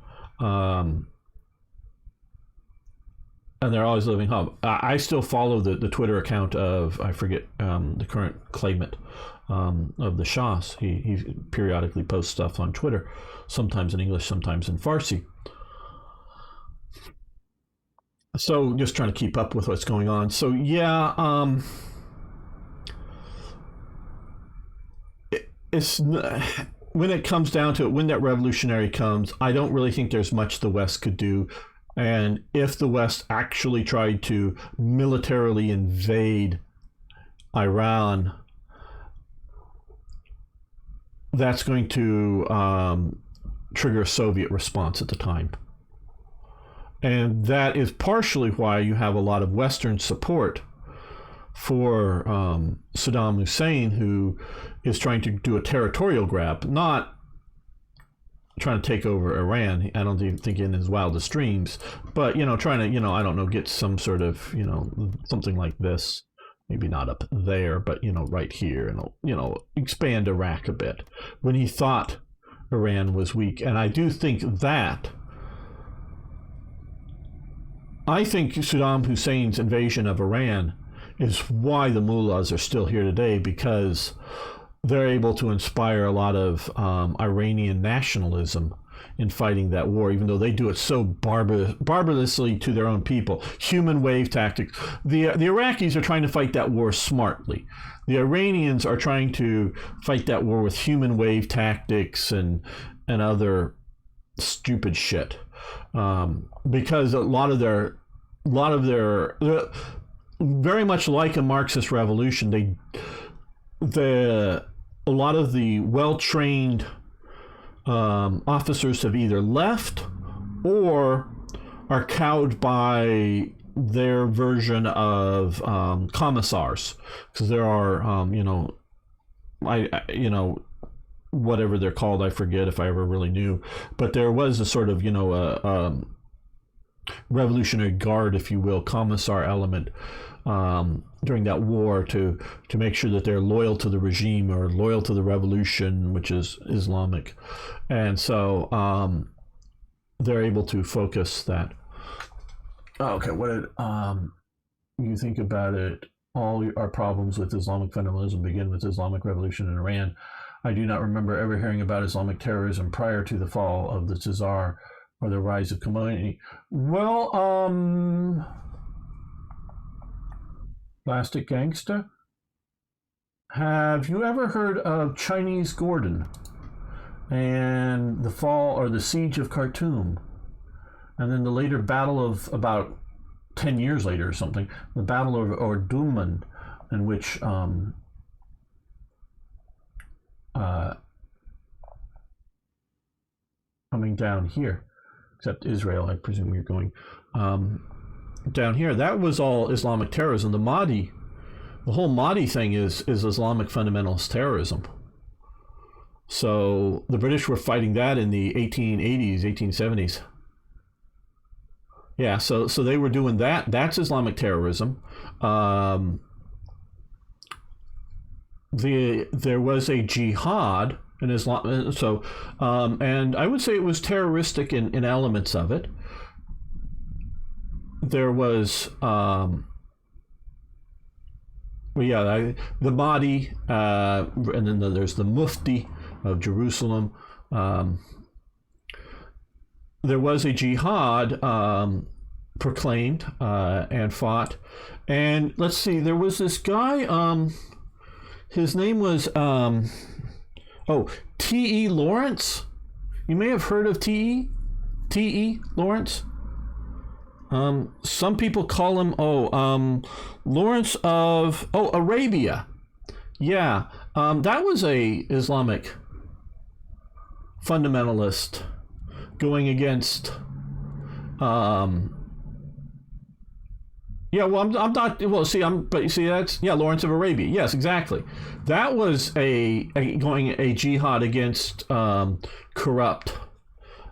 And they're always living hub. I still follow the Twitter account of, I forget, the current claimant of the Shahs. He periodically posts stuff on Twitter, sometimes in English, sometimes in Farsi. So just trying to keep up with what's going on. So yeah, it's when it comes down to it, when that revolutionary comes, I don't really think there's much the West could do. And if the West actually tried to militarily invade Iran, that's going to trigger a Soviet response at the time. And that is partially why you have a lot of Western support for Saddam Hussein, who is trying to do a territorial grab, not trying to take over Iran. I don't even think in his wildest dreams, but trying to, I don't know, get some sort of, something like this, maybe not up there, but right here, and expand Iraq a bit when he thought Iran was weak. And I do think Saddam Hussein's invasion of Iran is why the mullahs are still here today, because they're able to inspire a lot of Iranian nationalism in fighting that war, even though they do it so barbarously to their own people. Human wave tactics. The Iraqis are trying to fight that war smartly. The Iranians are trying to fight that war with human wave tactics and other stupid shit. Because a lot of their very much like a Marxist revolution, a lot of the well-trained officers have either left or are cowed by their version of commissars, because there are whatever they're called, I forget if I ever really knew, but there was a sort of Revolutionary Guard, if you will, commissar element during that war to make sure that they're loyal to the regime or loyal to the revolution, which is Islamic. And so they're able to focus that. Oh, okay, what did you think about it, all our problems with Islamic fundamentalism begin with the Islamic Revolution in Iran. I do not remember ever hearing about Islamic terrorism prior to the fall of the Tsar or the rise of Khomeini. Well, Plastic Gangsta, have you ever heard of Chinese Gordon and the fall or the siege of Khartoum? And then the later battle of about 10 years later or something, the Battle of Omdurman, in which coming down here, except Israel, I presume you're going down here. That was all Islamic terrorism. The Mahdi, the whole Mahdi thing is Islamic fundamentalist terrorism. So the British were fighting that in the 1880s, 1870s. Yeah, so they were doing that. That's Islamic terrorism. There was a jihad in Islam, and I would say it was terroristic in elements of it. There was, the Mahdi, and then there's the Mufti of Jerusalem. There was a jihad proclaimed and fought. And let's see, there was this guy, his name was, T.E. Lawrence. You may have heard of T.E. Lawrence. Some people call him, Lawrence of, Arabia. Yeah, that was a Islamic fundamentalist going against, I'm not, that's, Lawrence of Arabia. Yes, exactly. That was a jihad against corrupt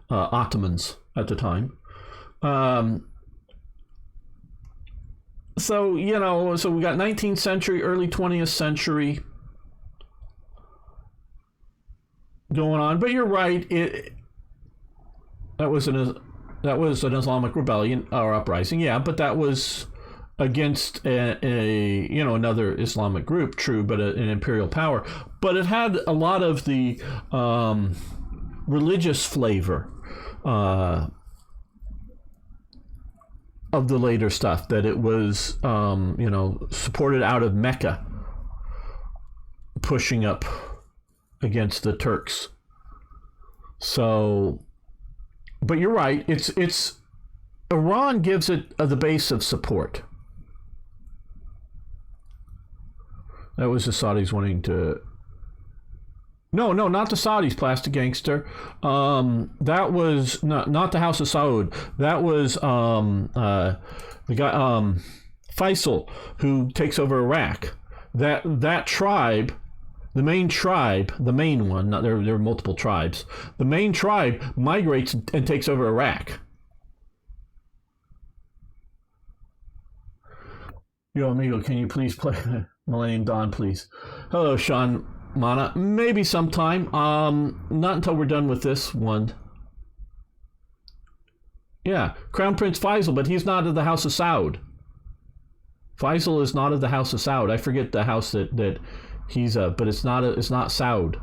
Ottomans at the time. So we got 19th century, early 20th century going on. But you're right, that was an Islamic rebellion or uprising, but that was against another Islamic group, true, but an imperial power. But it had a lot of the religious flavor of the later stuff, that it was supported out of Mecca, pushing up against the Turks. So, but you're right, it's Iran gives it the base of support. That was the Saudis wanting to... No, not the Saudis, Plastic Gangster. That was not the House of Saud. That was the guy, Faisal, who takes over Iraq. That tribe, the main one, there are multiple tribes. The main tribe migrates and takes over Iraq. Yo, amigo, can you please play Millennium Dawn, please? Hello, Sean Mana. Maybe sometime. Not until we're done with this one. Yeah, Crown Prince Faisal, but he's not of the House of Saud. Faisal is not of the House of Saud. I forget the house that he's of, but it's not Saud.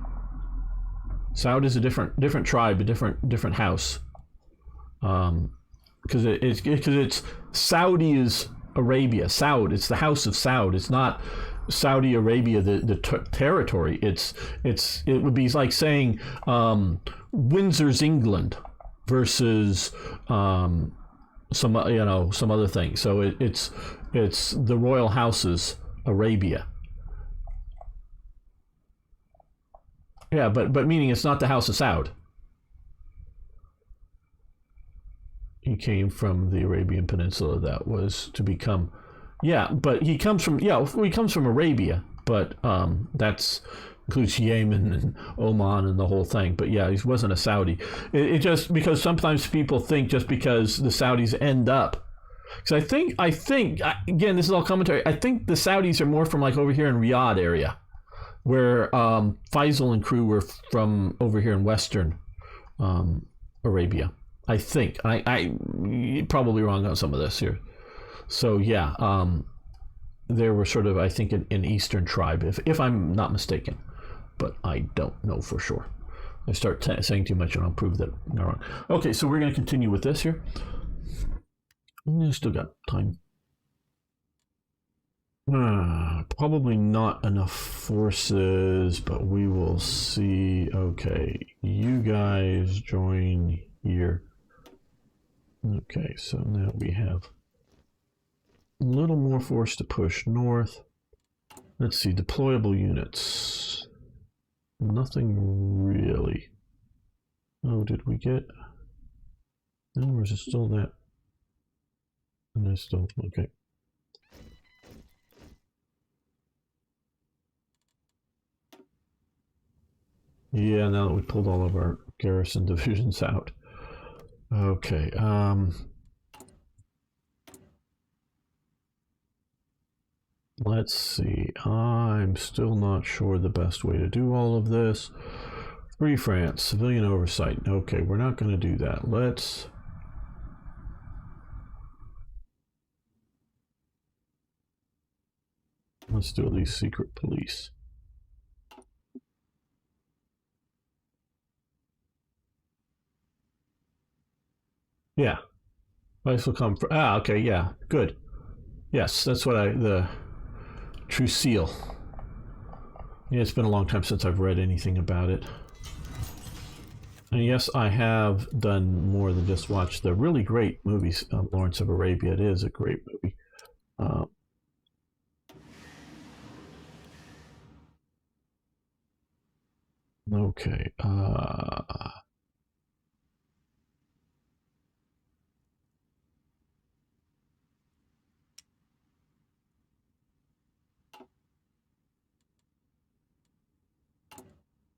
Saud is a different tribe, a different house. Because it's Saudi is Arabia. Saud, it's the House of Saud. It's not Saudi Arabia, the territory. It would be like saying Windsor's England versus some other thing. So it's the royal houses Arabia. Yeah, but meaning it's not the House of Saud. He came from the Arabian Peninsula. That was to become, but he comes from Arabia, but that's includes Yemen and Oman and the whole thing. But he wasn't a Saudi. It just because sometimes people think just because the Saudis end up, because I think again, this is all commentary. I think the Saudis are more from like over here in Riyadh area, where Faisal and crew were from over here in Western Arabia. I think. I probably wrong on some of this here. So yeah, they were sort of, I think, an Eastern tribe, if I'm not mistaken, but I don't know for sure. I start saying too much and I'll prove that I'm wrong. Okay, so we're going to continue with this here. Still got time. Probably not enough forces, but we will see. Okay, you guys join here. Okay, so now we have a little more force to push north. Let's see, deployable units. Nothing really. Oh, did we get? No, or is it still that? No, still, okay. Yeah, now that we pulled all of our garrison divisions out. Okay, let's see. I'm still not sure the best way to do all of this. Free France, civilian oversight. Okay, we're not going to do that. Let's do at least secret police. Yeah. Vice will come for. Okay, yeah. Good. Yes, that's what the true seal. Yeah, it's been a long time since I've read anything about it. And yes, I have done more than just watch the really great movies. Lawrence of Arabia. It is a great movie. Okay.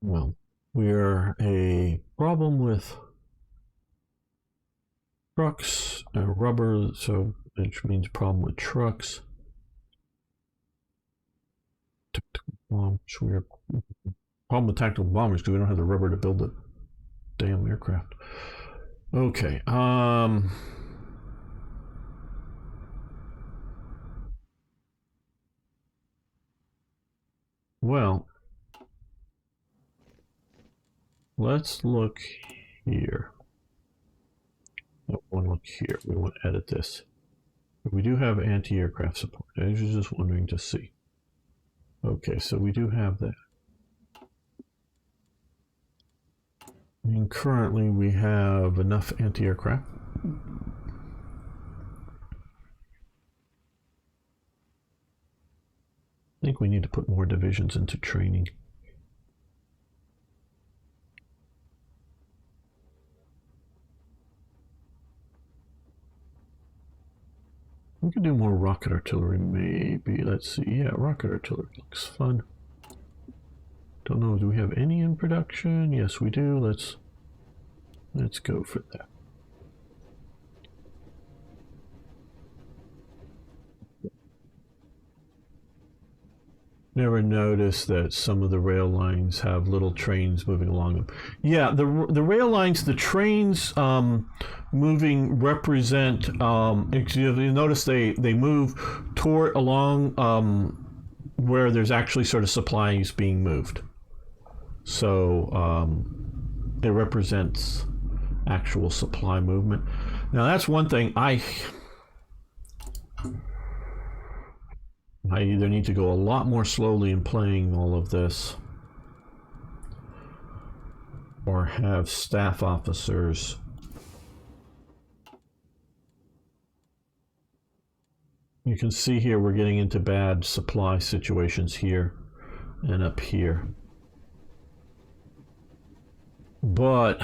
Well, we're a problem with trucks, rubber, so which means problem with trucks. Bombers. We're problem with tactical bombers because we don't have the rubber to build the damn aircraft. Okay. Well, let's look here. One look here. We want to edit this. We do have anti-aircraft support. I was just wondering to see. Okay, so we do have that. And currently we have enough anti-aircraft. I think we need to put more divisions into training. We could do more rocket artillery, maybe. Let's see. Yeah, rocket artillery looks fun. Don't know. Do we have any in production? Yes, we do. Let's go for that. Never noticed that some of the rail lines have little trains moving along them. Yeah, the rail lines, the trains moving represent. You notice they move toward along where there's actually sort of supplies being moved. So it represents actual supply movement. Now that's one thing I either need to go a lot more slowly in playing all of this or have staff officers you can see here we're getting into bad supply situations here and up here, but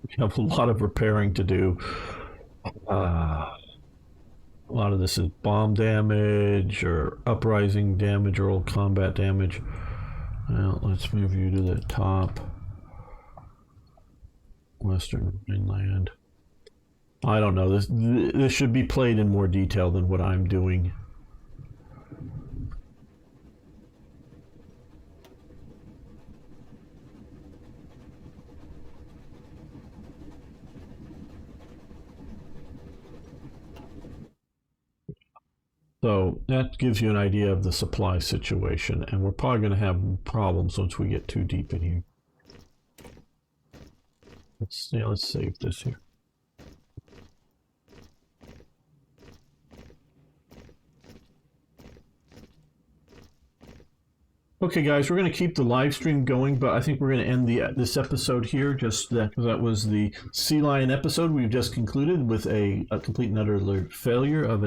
we have a lot of repairing to do. A lot of this is bomb damage or uprising damage or old combat damage. Well, let's move you to the top. Western Mainland. I don't know. This should be played in more detail than what I'm doing. So that gives you an idea of the supply situation, and we're probably going to have problems once we get too deep in here. Let's save this here. Okay, guys, we're going to keep the live stream going, but I think we're going to end this episode here. Just that was the sea lion episode we've just concluded with a complete and utter failure of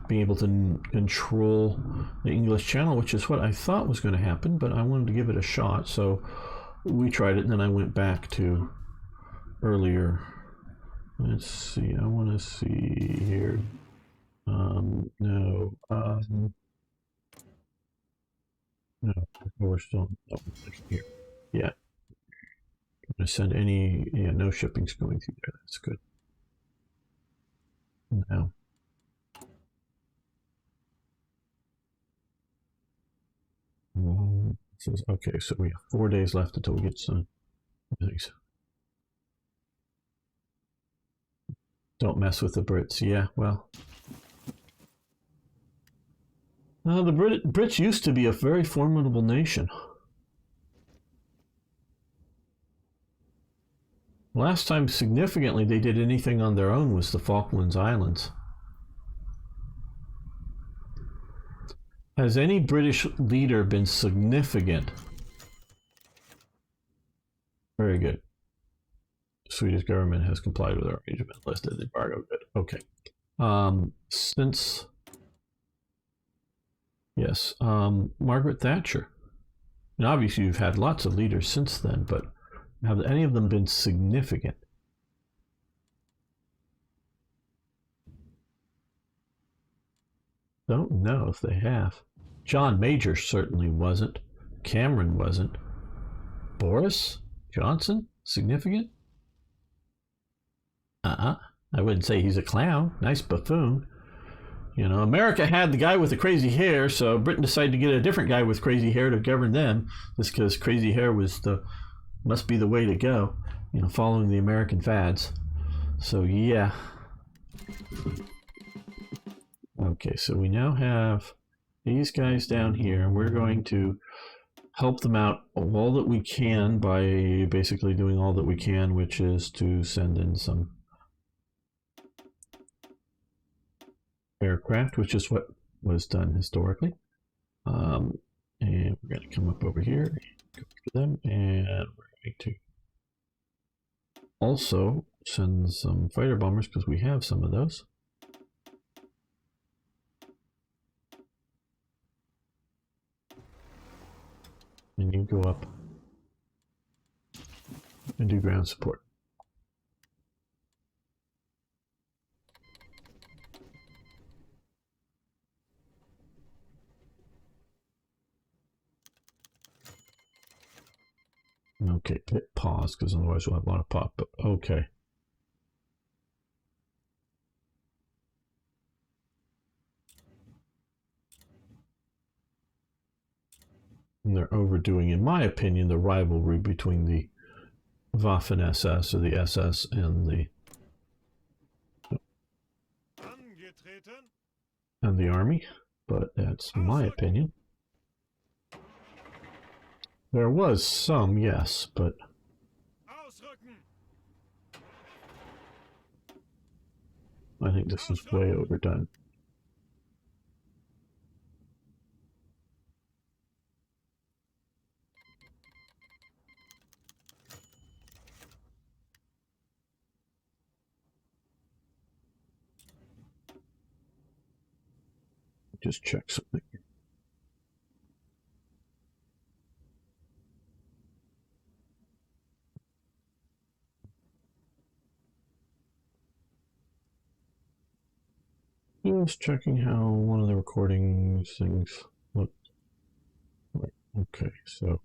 being able to control the English channel, which is what I thought was going to happen, but I wanted to give it a shot, so we tried it, and then I went back to earlier. Let's see. I want to see here. No. No, we're still here. Yeah. I'm going to send any, no shipping's going through there. That's good. Now. Okay, so we have 4 days left until we get some things. Don't mess with the Brits. Yeah, well. The Brits used to be a very formidable nation. Last time significantly they did anything on their own was the Falklands Islands. Has any British leader been significant? Very good. The Swedish government has complied with our arrangement. Listed embargo. Good. Okay. Since... Yes, Margaret Thatcher. And obviously you've had lots of leaders since then, but have any of them been significant? Don't know if they have. John Major certainly wasn't. Cameron wasn't. Boris Johnson? Significant? I wouldn't say he's a clown. Nice buffoon. You know, America had the guy with the crazy hair, so Britain decided to get a different guy with crazy hair to govern them, just because crazy hair must be the way to go, you know, following the American fads. So, yeah. Okay, so we now have these guys down here, and we're going to help them out all that we can by basically doing all that we can, which is to send in some aircraft, which is what was done historically. And we're going to come up over here, go for them, and we're going to also send some fighter bombers because we have some of those. And you go up and do ground support. Okay, hit pause because otherwise we'll have a lot of pop. But okay. And they're overdoing, in my opinion, the rivalry between the Waffen SS or the SS and the army, but that's my opinion. There was some, yes, but I think this is way overdone. Just check something. Just checking how one of the recording things looked. Right. Okay, so